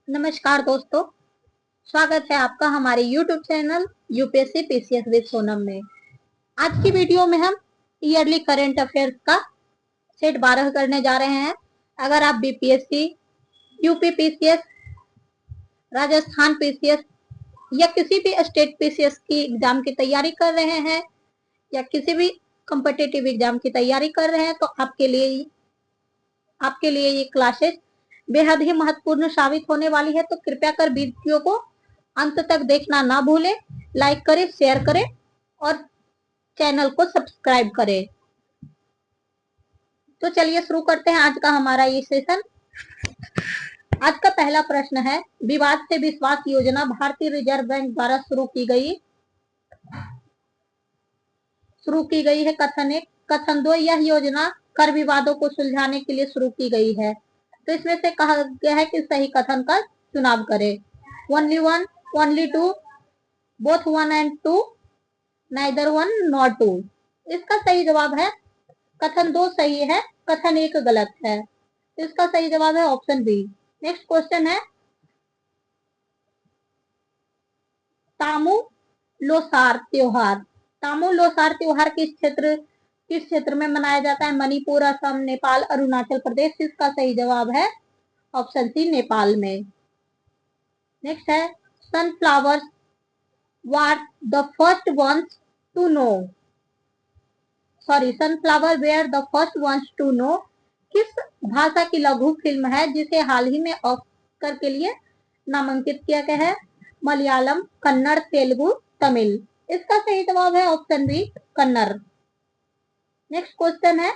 नमस्कार दोस्तों, स्वागत है आपका हमारे YouTube channel UPSC PCS with Sonam में। आज की वीडियो में हम ईयरली करंट अफेयर्स का सेट 12 करने जा रहे हैं। अगर आप BPSC, UP PCS, Rajasthan PCS या किसी भी स्टेट पीसीएस की एग्जाम की तैयारी कर रहे हैं या किसी भी कॉम्पिटिटिव एग्जाम की तैयारी कर रहे हैं तो आपके लिए ये क्लासेस बेहद ही महत्वपूर्ण साबित होने वाली है। तो कृपया कर वीडियो को अंत तक देखना ना भूलें, लाइक करें, शेयर करें और चैनल को सब्सक्राइब करें। तो चलिए शुरू करते हैं आज का हमारा ये सेशन। आज का पहला प्रश्न है, विवाद से विश्वास योजना भारतीय रिजर्व बैंक द्वारा शुरू की गई है। कथन 1। कथन 2, यह योजना कर विवादों को सुलझाने के लिए शुरू की गई है। तो इसमें से कहा गया है कि सही कथन का चुनाव करें। Only one, only two, both one and two, neither one nor two. इसका सही जवाब है कथन 2 सही है, कथन 1 गलत है। इसका सही जवाब है ऑप्शन बी। नेक्स्ट क्वेश्चन है, तामू लोसार त्योहार। तामू लोसार त्योहार किस क्षेत्र में मनाया जाता है? मणिपुर, असम, नेपाल, अरुणाचल प्रदेश। इसका सही जवाब है ऑप्शन सी, नेपाल में। नेक्स्ट है, sunflowers were the first ones to know, sunflower where the first ones to know किस भाषा की लघु फिल्म है जिसे हाल ही में ऑस्कर के लिए नामांकित किया गया है? मलयालम, कन्नड़, तेलुगु, तमिल। इसका सही जवाब है option B, Kannada. Next question है,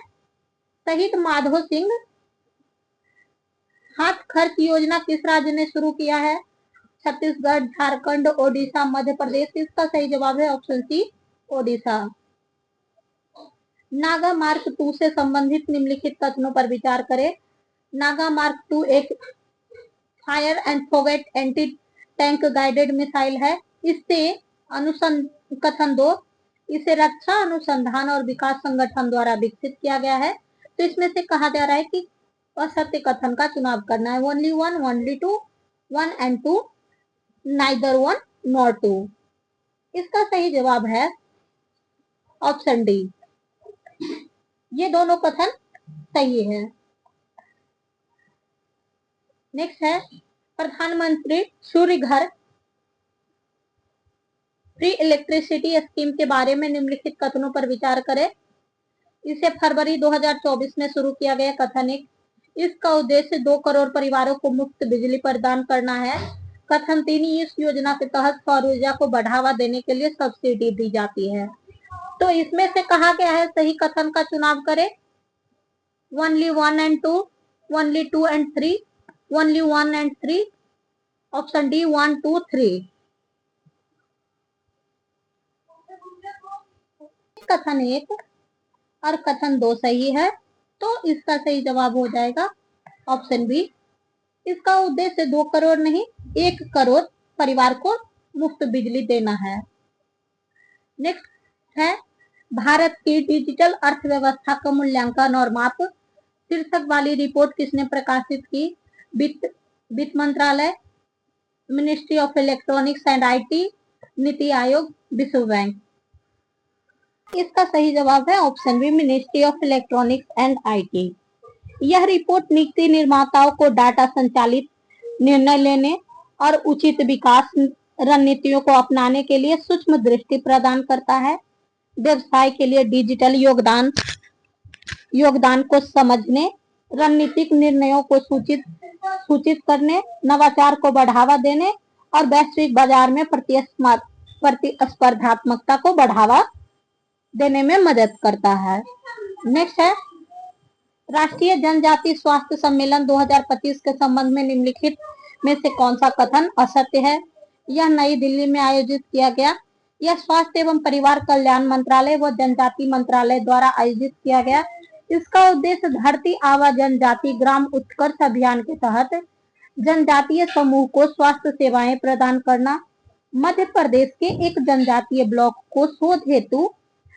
शहीद माधो सिंह हाथ खर्च योजना किस राज्य ने शुरू किया है? छत्तीसगढ़, झारखंड, ओडिशा, मध्य प्रदेश। इसका सही जवाब है option C, Odisha. Naga mark 2 से संबंधित निम्नलिखित कथनों पर विचार करें। नागा मार्क 2 एक fire and forget anti tank guided missile है। इससे कथन 2, इसे रक्षा अनुसंधान और विकास संगठन द्वारा विकसित किया गया है। तो इसमें से कहा जा रहा है कि असत्य कथन का चुनाव करना है। Only one, only two, one and two, neither one nor two. इसका सही जवाब है ऑप्शन डी, ये दोनों कथन सही है। नेक्स्ट है, प्रधानमंत्री सूर्य घर फ्री इलेक्ट्रिसिटी स्कीम के बारे में निम्नलिखित कथनों पर विचार करें। इसे फरवरी 2024 में शुरू किया गया। कथन 1, इसका उद्देश्य 2 करोड़ परिवारों को मुफ्त बिजली प्रदान करना है। कथन 3, इस योजना के तहत सौर ऊर्जा को बढ़ावा देने के लिए सब्सिडी दी जाती है। तो इसमें से कहा गया है सही कथन का चुनाव करें। Only one and two, only two and three, only one and three. Option D, 1, 2, 3। कथन 1 और कथन 2 सही है, तो इसका सही जवाब हो जाएगा ऑप्शन बी। इसका उद्देश्य 2 करोड़ नहीं, 1 करोड़ परिवार को मुफ्त बिजली देना है। नेक्स्ट है, भारत की डिजिटल अर्थव्यवस्था का मूल्यांकन और माप शीर्षक वाली रिपोर्ट किसने प्रकाशित की? वित्त मंत्रालय, ministry of electronics and IT, NITI Aayog, विश्व बैंक। इसका सही जवाब है option B, ministry of electronics and IT. यह रिपोर्ट नीति निर्माताओं को डाटा संचालित निर्णय लेने और उचित विकास रणनीतियों को अपनाने के लिए सूक्ष्म दृष्टि प्रदान करता है। व्यवसाय के लिए डिजिटल योगदान को समझने, रणनीतिक निर्णयों को सूचित करने, नवाचार को बढ़ावा देने और वैश्विक बाजार में प्रतिस्पर्धात्मकता को बढ़ावा देने में मदद करता है। नेक्स्ट है, राष्ट्रीय जनजाति स्वास्थ्य सम्मेलन 2025 के संबंध में निम्नलिखित में से कौन सा कथन असत्य है? यह नई दिल्ली में आयोजित किया गया। यह स्वास्थ्य एवं परिवार कल्याण मंत्रालय व जनजाति मंत्रालय द्वारा आयोजित किया गया। इसका उद्देश्य धरती आबा जनजाति ग्राम उत्कर्ष अभियान के तहत जनजातीय समूह को स्वास्थ्य सेवाएं प्रदान करना। मध्य प्रदेश के एक जनजातीय ब्लॉक को शोध हेतु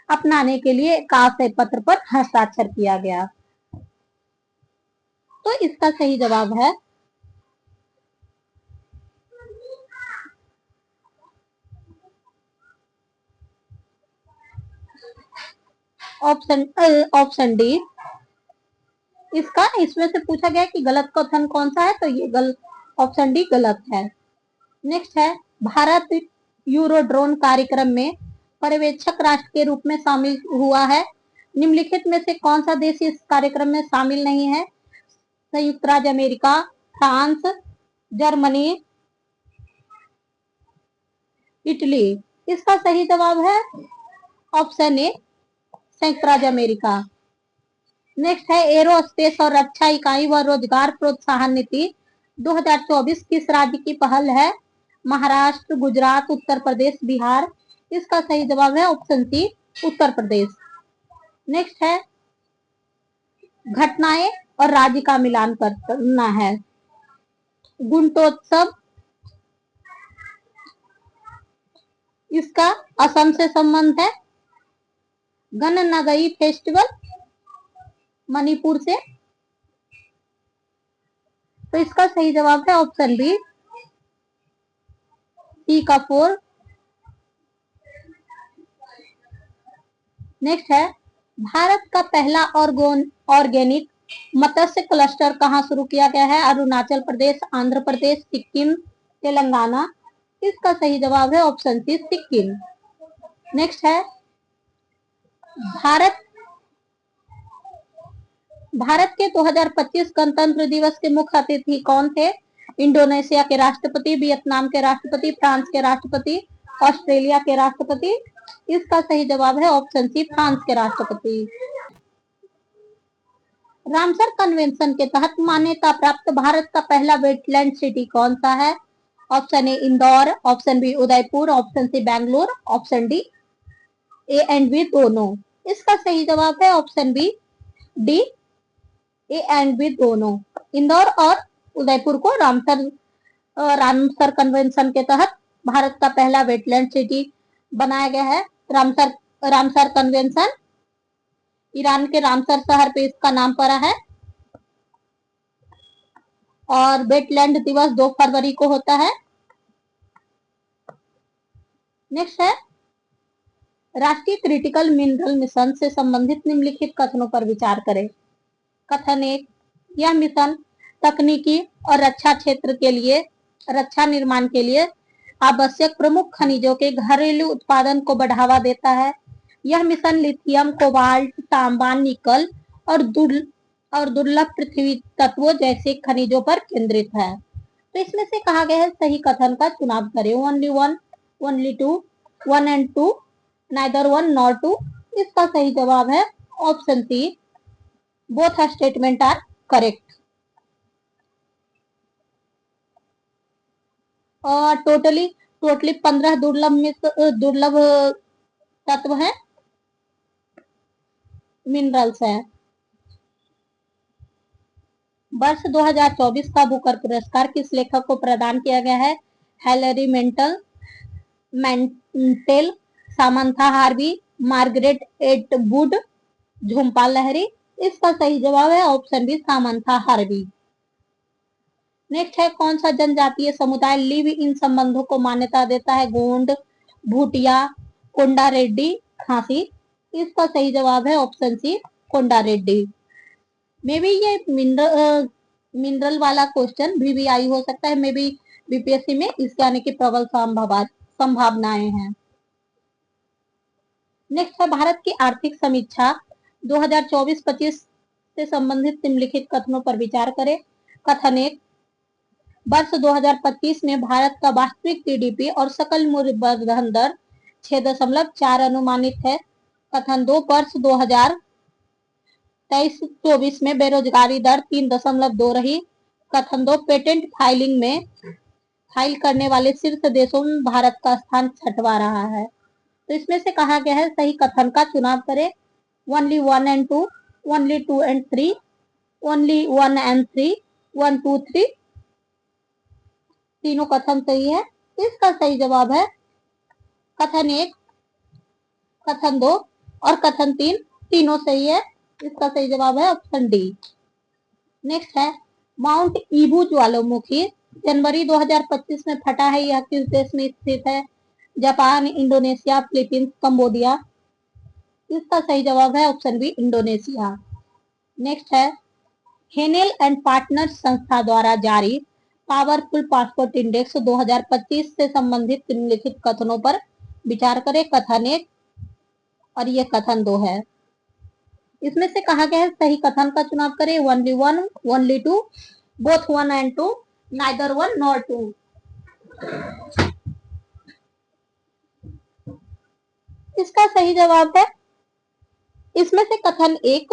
अपनाने के लिए एक आशय पत्र पर हस्ताक्षर किया गया। तो इसका सही जवाब है ऑप्शन ऑप्शन डी। इसका इसमें से पूछा गया कि गलत कथन कौन सा है, तो ये ऑप्शन डी गलत है। नेक्स्ट है, भारत यूरोड्रोन कार्यक्रम में पर्यवेक्षक राष्ट्र के रूप में शामिल हुआ है। निम्नलिखित में से कौन सा देश इस कार्यक्रम में शामिल नहीं है? संयुक्त राज्य अमेरिका, फ्रांस, जर्मनी, इटली। इसका सही जवाब है ऑप्शन ए, संयुक्त राज्य अमेरिका। नेक्स्ट है, एरोस्पेस और रक्षा इकाई व रोजगार प्रोत्साहन नीति 2024 किस राज्य की पहल है? महाराष्ट्र, गुजरात, उत्तर प्रदेश, बिहार। इसका सही जवाब है ऑप्शन सी, उत्तर प्रदेश। नेक्स्ट है, घटनाएं और राज्य का मिलान करना है। गुणटोत्सव, इसका असम से संबंध है। गणनगई फेस्टिवल, मणिपुर से। तो इसका सही जवाब है ऑप्शन बी, सी का 4। नेक्स्ट है, भारत का पहला ऑर्गेनिक मत्स्य क्लस्टर कहाँ शुरू किया गया है? अरुणाचल प्रदेश, आंध्र प्रदेश, सिक्किम, तेलंगाना। इसका सही जवाब है ऑप्शन सी, सिक्किम। नेक्स्ट है, भारत के 2025 गणतंत्र दिवस के मुख्य अतिथि कौन थे? इंडोनेशिया के राष्ट्रपति, वियतनाम के राष्ट्रपति, फ्रांस के राष्ट्रपति, ऑस्ट्रेलिया के राष्ट्रपति। इसका सही जवाब है ऑप्शन सी, फ्रांस के राष्ट्रपति। रामसर कन्वेंशन के तहत मान्यता प्राप्त भारत का पहला वेटलैंड सिटी कौन सा है? Option A Indore, option B Udaipur, option C Bangalore, option D A and B दोनों। इसका सही जवाब है option B, D A and B दोनों। इंदौर और उदयपुर को रामसर कन्वेंशन के तहत भारत का पहला वेटलैंड सिटी बनाया गया है। रामसर कन्वेंशन ईरान के रामसर शहर पे इसका नाम पड़ा है। और वेटलैंड दिवस 2 फरवरी को होता है। नेक्स्ट है, राष्ट्रीय क्रिटिकल मिनरल मिशन से संबंधित निम्नलिखित कथनों पर विचार करें। कथन 1, यह मिशन तकनीकी और रक्षा क्षेत्र के लिए, रक्षा निर्माण के लिए आवश्यक प्रमुख खनिजों के घरेलू उत्पादन को बढ़ावा देता है। यह मिशन लिथियम, कोबाल्ट, तांबा, निकल और दुर्लभ पृथ्वी तत्वों जैसे खनिजों पर केंद्रित है। तो इसमें से कहा गया है सही कथन का चुनाव करें। Only one, only two, one and two, neither one nor two. इसका सही जवाब है option C, both statement are correct. और टोटली 15 दुर्लभ तत्व हैं, मिनरल्स हैं। वर्ष 2024 का बुकर पुरस्कार किस लेखक को प्रदान किया गया है? Hilary Mantel, Samantha Harvey, Margaret Atwood, Jhumpa Lahiri. इसका सही जवाब है option B, Samantha Harvey. Next है, कौन सा जनजातीय समुदाय लिव इन संबंधों को मान्यता देता है? गोंड, भूटिया, कोंडा रेड्डी, खासी। इसका सही जवाब है option C, Konda Reddy. May be ये मिनरल वाला क्वेश्चन भी आई हो सकता है, मे बी बीपीएससी में इसके आने की प्रबल संभावनाएं हैं। नेक्स्ट है, भारत की आर्थिक समीक्षा 2024-25 से संबंधित निम्नलिखित कथनों पर विचार करें। कथन 1, वर्ष 2025 में भारत का वास्तविक जीडीपी और सकल मूल्यवर्धन दर 6.4 अनुमानित है। कथन 2, वर्ष 2023-24 में बेरोजगारी दर 3.2 रही। कथन 2, पेटेंट फाइलिंग में फाइल करने वाले शीर्ष देशों में भारत का स्थान 6वां रहा है। तो इसमें से कहा गया है सही कथन का चुनाव करें। Only 1 and 2, only 2 and 3, only 1 and 3, 1 2 3। तीनों कथन सही है। इसका सही जवाब है कथन 1, कथन 2 और कथन 3, तीनों सही है। इसका सही जवाब है ऑप्शन डी। नेक्स्ट है, माउंट ईबू ज्वालामुखी जनवरी 2025 में फटा है, यह किस देश में स्थित है? Japan, Indonesia, Philippines, Cambodia. इसका सही जवाब है ऑप्शन बी इंडोनेशिया। नेक्स्ट है, हेनेल एंड पार्टनर्स संस्था द्वारा जारी पावरफुल पासपोर्ट इंडेक्स 2025 से संबंधित निम्नलिखित कथनों पर विचार करें। कथन 1 और ये कथन 2 है। इसमें से कहा गया है सही कथन का चुनाव करें। Only one, only two, both one and two, neither one nor two. इसका सही जवाब है, इसमें से कथन 1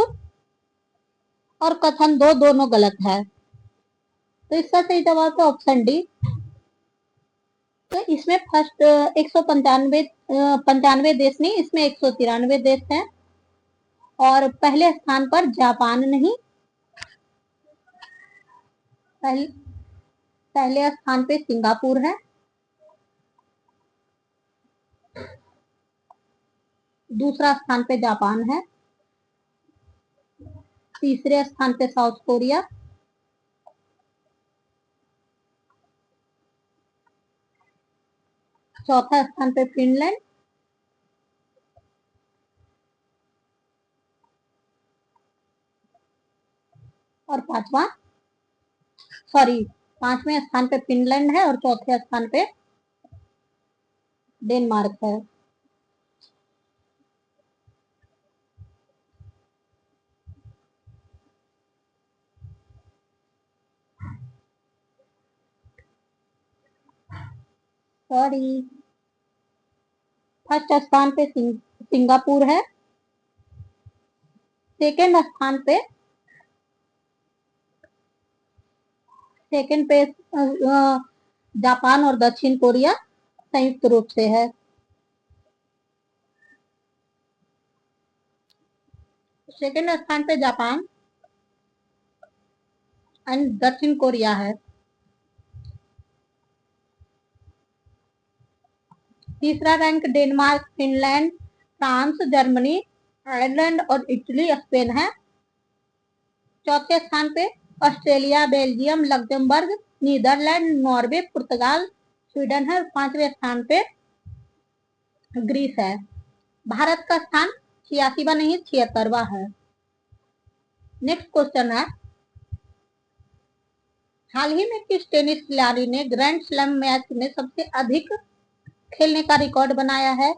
और कथन 2 दोनों गलत है, तो इसका सही जवाब है ऑप्शन डी। तो इसमें फर्स्ट 195 देश नहीं, इसमें 193 देश हैं और पहले स्थान पर जापान नहीं, पहले स्थान पे सिंगापुर है, दूसरा स्थान पे जापान है, तीसरे स्थान पे साउथ कोरिया, चौथा स्थान पे फिनलैंड और पांचवें स्थान पे फिनलैंड है और चौथे स्थान पे डेनमार्क है। फर्स्ट स्थान पे सिंगापुर है, सेकंड पे जापान और दक्षिण कोरिया संयुक्त रूप से है। सेकंड स्थान पे जापान एंड दक्षिण कोरिया है। तीसरा rank Denmark, Finland, France, Germany, Ireland और इटली, स्पेन है। चौथे स्थान पे Australia, Belgium, Luxembourg, Netherland, Norway, पुर्तगाल, स्वीडन है। पांचवें स्थान पे ग्रीस है। भारत का स्थान 86वां नहीं 76वां है। नेक्स्ट क्वेश्चन है, हाल ही में किस टेनिस खिलाड़ी ने ग्रैंड स्लैम मैच में सबसे अधिक खेलने का रिकॉर्ड बनाया है?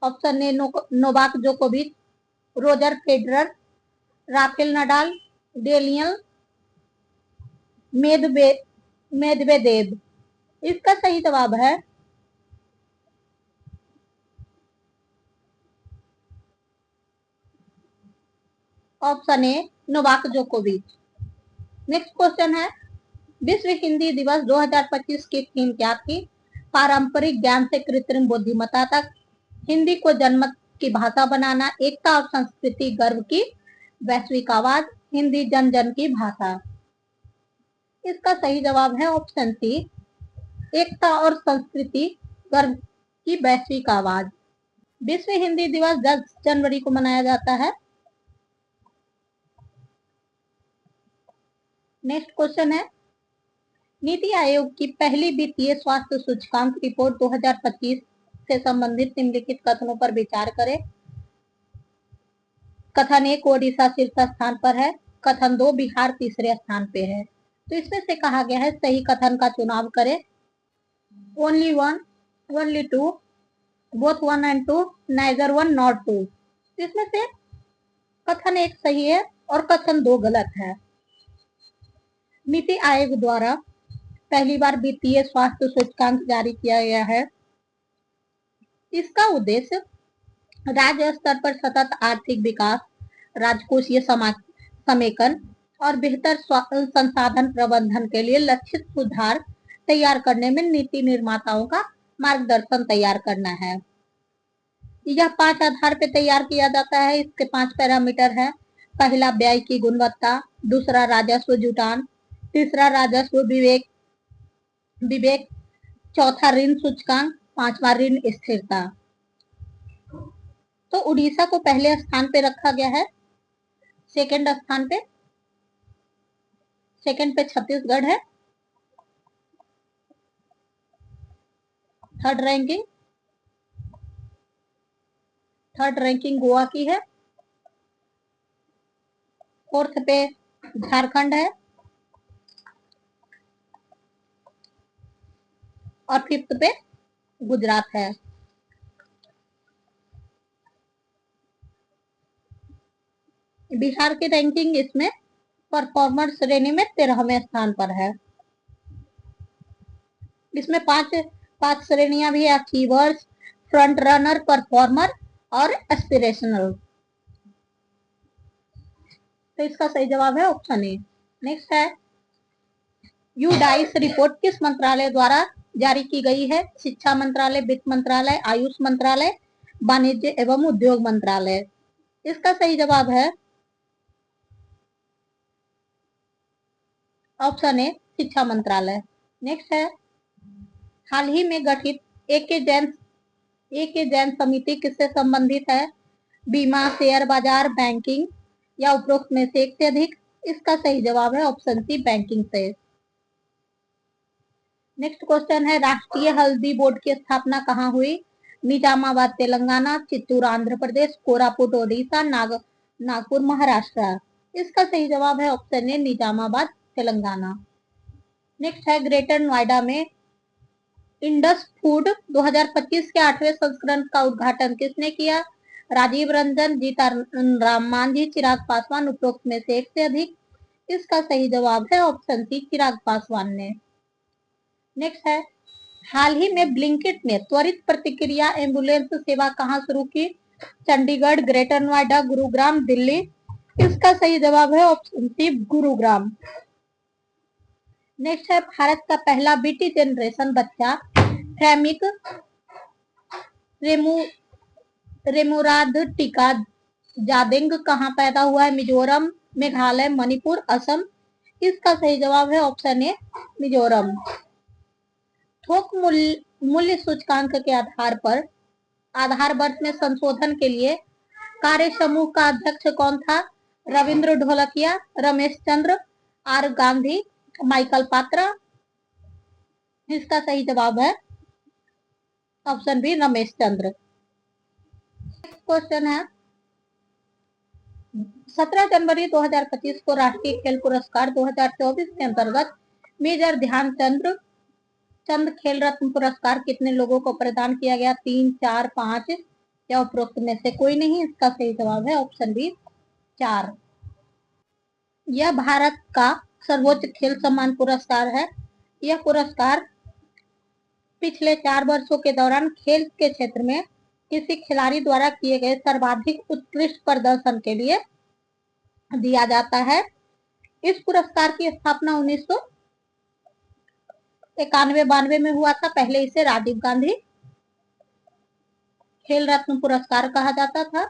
ऑप्शन ए नोवाक जोकोविच, Roger Federer, Rafael Nadal, Daniel Medvedev. इसका सही जवाब है ऑप्शन ए नोवाक जोकोविच। नेक्स्ट क्वेश्चन है, विश्व हिंदी दिवस 2025 की थीम क्या थी? पारंपरिक ज्ञान से कृत्रिम बुद्धिमत्ता तक, हिंदी को जनमत की भाषा बनाना, एकता और संस्कृति गर्व की वैश्विक आवाज, हिंदी जन जन की भाषा। इसका सही जवाब है ऑप्शन सी, एकता और संस्कृति गर्व की वैश्विक आवाज। विश्व हिंदी दिवस 10 जनवरी को मनाया जाता है। नेक्स्ट क्वेश्चन है, नीति आयोग की पहली वित्तीय स्वास्थ्य सूचकांक रिपोर्ट 2025 से संबंधित निम्नलिखित कथनों पर विचार करें। कथन 1 ओडिशा शीर्ष स्थान पर है, कथन 2 बिहार तीसरे स्थान पे है। तो इसमें से कहा गया है सही कथन का चुनाव करें। Only one, only two, both one and two, neither one not two. इसमें से कथन 1 सही है और कथन 2 गलत है। नीति आयोग द्वारा पहली बार वित्तीय स्वास्थ्य सूचकांक जारी किया गया है। इसका उद्देश्य राज्य स्तर पर सतत आर्थिक विकास, राजकोषीय समेकन और बेहतर संसाधन प्रबंधन के लिए लक्षित सुधार तैयार करने में नीति निर्माताओं का मार्गदर्शन तैयार करना है। यह 5 आधार पे तैयार किया जाता है। इसके 5 पैरामीटर है। पहला व्यय की गुणवत्ता, दूसरा राजस्व जुटान, तीसरा राजस्व विवेक, चौथा ऋण सूचकांक, पांचवा ऋण स्थिरता। तो उड़ीसा को पहले स्थान पे रखा गया है। सेकंड पे छत्तीसगढ़ है। Third ranking third ranking Goa की है, फोर्थ पे झारखंड है और फिफ्थ पे गुजरात है। बिहार की रैंकिंग इसमें परफॉर्मर श्रेणी में 13वें स्थान पर है। इसमें पांच श्रेणियां भी है, अचीवर्स, फ्रंट रनर, परफॉर्मर और एस्पिरेशनल। तो इसका सही जवाब है ऑप्शन ए। नेक्स्ट है, यूडाइस रिपोर्ट किस मंत्रालय द्वारा जारी की गई है? शिक्षा मंत्रालय, वित्त मंत्रालय, आयुष मंत्रालय, वाणिज्य एवं उद्योग मंत्रालय। इसका सही जवाब है ऑप्शन ए, शिक्षा मंत्रालय। नेक्स्ट है, हाल ही में गठित एक जैन समिति किससे संबंधित है? बीमा, शेयर बाजार, बैंकिंग या उपरोक्त में से एक से अधिक? इसका सही जवाब है ऑप्शन सी, बैंकिंग से। नेक्स्ट क्वेश्चन है, राष्ट्रीय हल्दी बोर्ड की स्थापना कहाँ हुई? निजामाबाद तेलंगाना, चित्तूर आंध्र प्रदेश, कोरापुट ओडिशा, नागपुर महाराष्ट्र। इसका सही जवाब है ऑप्शन ए, निजामाबाद तेलंगाना। नेक्स्ट है, ग्रेटर नोएडा में इंडस फूड 2025 के 8वें संस्करण का उद्घाटन किसने किया? राजीव रंजन, जीतन मांझी, चिराग पासवान, उपरोक्त में से एक से अधिक? इसका सही जवाब है ऑप्शन सी, चिराग पासवान ने। नेक्स्ट है, हाल ही में ब्लिंकिट ने त्वरित प्रतिक्रिया एम्बुलेंस सेवा कहां शुरू की? चंडीगढ़, ग्रेटर नोएडा, गुरुग्राम, दिल्ली। इसका सही जवाब है ऑप्शन सी, गुरुग्राम। नेक्स्ट है, भारत का पहला बीटी जनरेशन बच्चा फ्रेमिक रेमुराद टिका जादेंग कहाँ पैदा हुआ है? मिजोरम, मेघालय, मणिपुर, असम। इसका सही जवाब है ऑप्शन ए, मिजोरम। थोक मूल्य सूचकांक के आधार वर्ष में संशोधन के लिए कार्य समूह का अध्यक्ष कौन था? Ravindra Dholakia, Ramesh Chandra, are Gandhi, Michael Patra. इसका सही जवाब है option B, Ramesh Chandra. Question है, 17 जनवरी 2025 को राष्ट्रीय खेल पुरस्कार 2024 के अंतर्गत मेजर ध्यानचंद खेल रत्न पुरस्कार कितने लोगों को प्रदान किया गया? 3, 4, 5 या उपरोक्त में से कोई नहीं? इसका सही जवाब है ऑप्शन बी, 4। यह भारत का सर्वोच्च खेल सम्मान पुरस्कार है। यह पुरस्कार पिछले 4 वर्षों के दौरान खेल के क्षेत्र में किसी खिलाड़ी द्वारा किए गए सर्वाधिक उत्कृष्ट प्रदर्शन के लिए दिया जाता है। इस पुरस्कार की स्थापना 1991-92 में हुआ था। पहले इसे राजीव गांधी खेल रत्न पुरस्कार कहा जाता था। -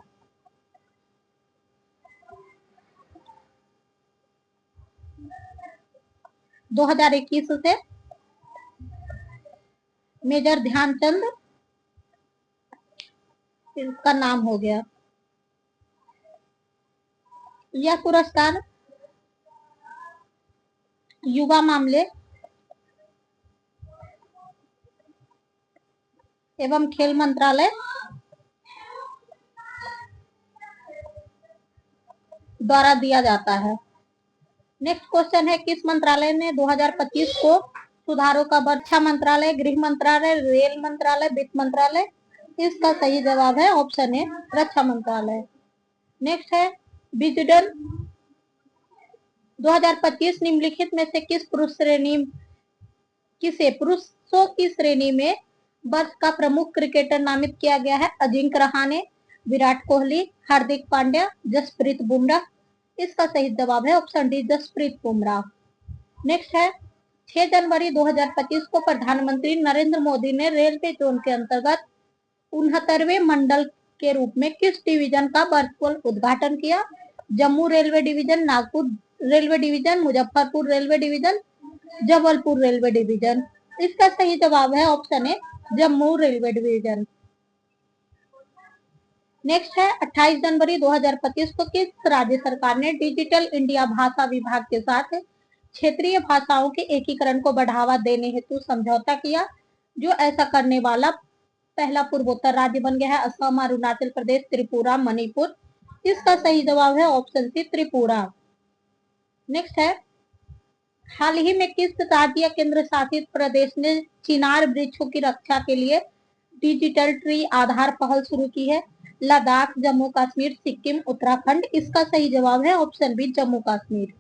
2021 से मेजर ध्यानचंद इसका नाम हो गया। यह पुरस्कार युवा मामले एवं खेल मंत्रालय द्वारा दिया जाता है। नेक्स्ट क्वेश्चन है, किस मंत्रालय ने 2025 को सुधारों का रक्षा मंत्रालय, गृह मंत्रालय, रेल मंत्रालय, वित्त मंत्रालय? इसका सही जवाब है ऑप्शन ए, रक्षा मंत्रालय। नेक्स्ट है, विजडन 2025 निम्नलिखित में से किसे पुरुषों की श्रेणी में वर्ष का प्रमुख क्रिकेटर नामित किया गया है? अजिंक्य रहाणे, विराट कोहली, हार्दिक पांड्या, जसप्रीत बुमराह। इसका सही जवाब है option D, Jasprit Bumrah. Next है, 6 जनवरी 2025 को प्रधानमंत्री नरेंद्र मोदी ने रेलवे जोन के अंतर्गत 69वें मंडल के रूप में किस डिवीजन का वर्चुअल उद्घाटन किया? Jammu railway division, Nagpur railway division, Muzaffarpur railway division, Jabalpur railway division. इसका सही जवाब है ऑप्शन ए, जम्मू रेलवे डिवीजन। नेक्स्ट है, 28 जनवरी 2025 को किस राज्य सरकार ने डिजिटल इंडिया भाषा विभाग के साथ क्षेत्रीय भाषाओं के एकीकरण को बढ़ावा देने हेतु समझौता किया? जो ऐसा करने वाला पहला पूर्वोत्तर राज्य बन गया है? असम, अरुणाचल प्रदेश, त्रिपुरा, मणिपुर। इसका सही जवाब है ऑप्शन सी त्रिपुरा। नेक्स्ट है, हाल ही में किस राज्य या केंद्र शासित प्रदेश ने चिनार वृक्षों की रक्षा के लिए डिजिटल ट्री आधार पहल शुरू की है? लद्दाख, जम्मू कश्मीर, सिक्किम, उत्तराखंड। इसका सही जवाब है ऑप्शन बी जम्मू कश्मीर।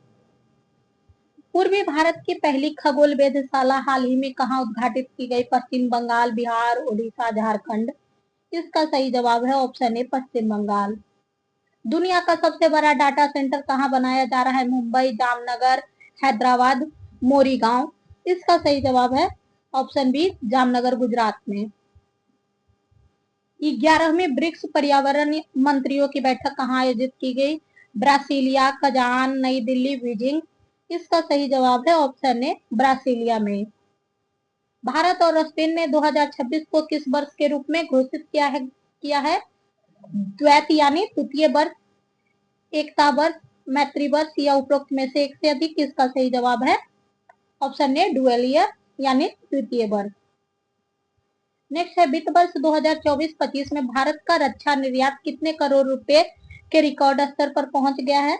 पूर्वी भारत की पहली खगोल वेधशाला हाल ही में कहां उद्घाटित की गई? पश्चिम बंगाल, बिहार, उड़ीसा, झारखंड। इसका सही जवाब है ऑप्शन ए पश्चिम बंगाल। दुनिया का सबसे बड़ा डाटा सेंटर कहां बनाया जा रहा है? मुंबई, जामनगर, हैदराबाद, मोरीगांव। इसका सही जवाब है ऑप्शन बी जामनगर, गुजरात में। 11वीं ब्रिक्स पर्यावरण मंत्रियों की बैठक कहां आयोजित की गई? ब्रासीलिया, कजान, नई दिल्ली, बीजिंग। इसका सही जवाब है ऑप्शन ए ब्रासीलिया में। भारत और स्पेन ने 2026 को किस वर्ष के रूप में घोषित किया है? द्वैत यानी तृतीय वर्ष, एकता वर्ष, मैत्री वर्ष या उपरोक्त में से एक से अधिक। इसका सही जवाब है ऑप्शन ए डुअल ईयर यानी तृतीय वर्ष। नेक्स्ट है, वित्त वर्ष 2024-25 में भारत का रक्षा निर्यात कितने करोड़ रुपए के रिकॉर्ड स्तर पर पहुंच गया है?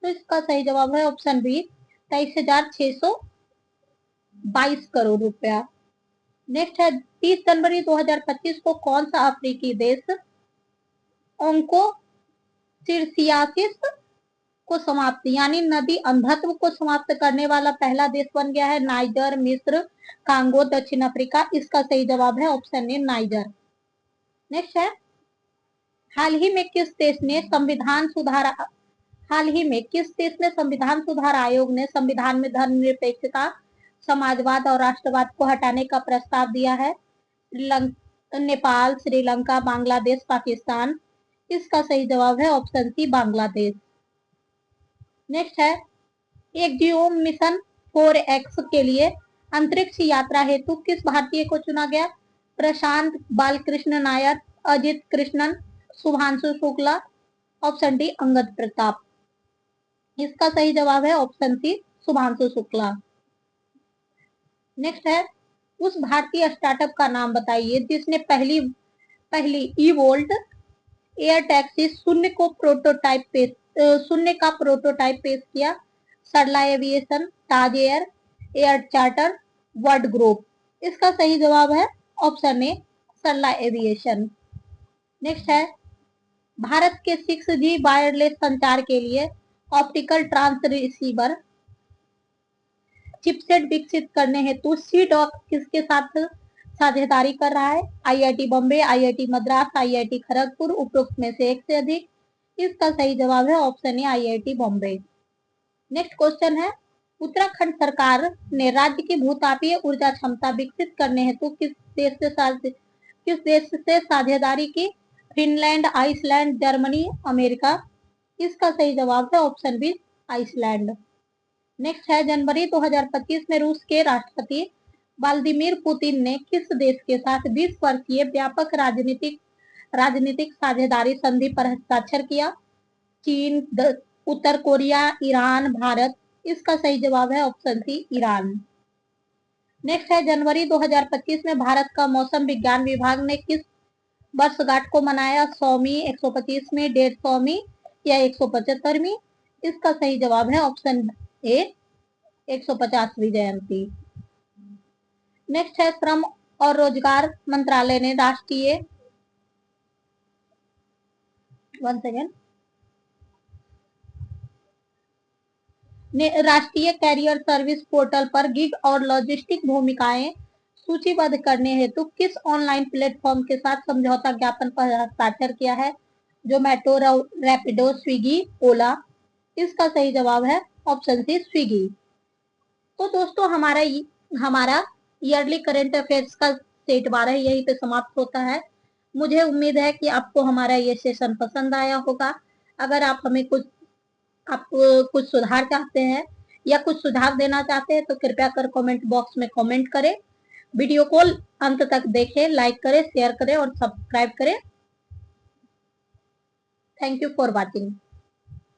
तो इसका सही जवाब है ऑप्शन बी 23,622 करोड़ रुपया। नेक्स्ट है, 30 जनवरी 2025 को कौन सा अफ्रीकी देश ओंकोसिरसियासिस को समाप्त यानी नदी अंधत्व को समाप्त करने वाला पहला देश बन गया है? नाइजर, मिस्र, कांगो, दक्षिण अफ्रीका। इसका सही जवाब है ऑप्शन ए नाइजर। नेक्स्ट है, हाल ही में किस देश ने संविधान सुधार आयोग ने संविधान में धर्मनिरपेक्षता, समाजवाद और राष्ट्रवाद को हटाने का प्रस्ताव दिया है? नेपाल, श्रीलंका, बांग्लादेश, पाकिस्तान। इसका सही जवाब है ऑप्शन सी बांग्लादेश। नेक्स्ट है, एक्जियोम मिशन 4X के लिए अंतरिक्ष यात्रा हेतु किस भारतीय को चुना गया? प्रशांत बालकृष्ण नायर, अजित कृष्णन, शुभांशु शुक्ला। Option D Angad Pratap. इसका सही जवाब है option C Shubhanshu Shukla. Next है, उस भारतीय स्टार्टअप का नाम बताइए जिसने पहली ई-वोल्ट एयर टैक्सी शून्य का प्रोटोटाइप पेश किया? Sarla aviation, Taj air charter, word group. इसका सही जवाब है option A Sarla aviation. Next है, भारत के 6G वायरलेस संचार के लिए ऑप्टिकल ट्रांसरिसीवर चिपसेट विकसित करने हेतु सी-डॉक किसके साथ साझेदारी कर रहा है? IIT Bombay, IIT Madras, IIT Kharagpur. उपरोक्त में से एक से अधिक। इसका सही जवाब है ऑप्शन ए IIT बॉम्बे। नेक्स्ट क्वेश्चन है, उत्तराखंड सरकार ने राज्य की भूतापीय ऊर्जा क्षमता विकसित करने हेतु किस देश से साझेदारी की? Finland, Iceland, Germany, America. इसका सही जवाब है ऑप्शन बी आइसलैंड। नेक्स्ट है, जनवरी 2025 में रूस के राष्ट्रपति व्लादिमीर पुतिन ने किस देश के साथ 20 वर्षीय व्यापक राजनीतिक साझेदारी संधि पर हस्ताक्षर किया? चीन, उत्तर कोरिया, ईरान, भारत। इसका सही जवाब है ऑप्शन सी ईरान। नेक्स्ट है, जनवरी 2025 में भारत का मौसम विज्ञान विभाग ने किस वर्षगांठ को मनाया? 100वीं, 125वीं, 150वीं या 175वीं? इसका सही जवाब है ऑप्शन ए 150वीं जयंती। नेक्स्ट है, श्रम और रोजगार मंत्रालय ने राष्ट्रीय कैरियर सर्विस पोर्टल पर गिग और लॉजिस्टिक भूमिकाएं सूचीबद्ध करने हेतु किस ऑनलाइन प्लेटफॉर्म के साथ समझौता ज्ञापन पर हस्ताक्षर किया है? जोमैटो, रैपिडो, स्विगी, ओला। इसका सही जवाब है ऑप्शन सी स्विगी। तो दोस्तों हमारा ईयरली करंट अफेयर्स का सेट 12 यहीं पे समाप्त होता है। मुझे उम्मीद है कि आपको हमारा ये सेशन पसंद आया होगा। अगर आप कुछ सुधार चाहते हैं या कुछ सुझाव देना चाहते हैं तो कृपया कर कमेंट बॉक्स में कमेंट करें। वीडियो को अंत तक देखें, लाइक करें, शेयर करें और सब्सक्राइब करें। Thank you for watching.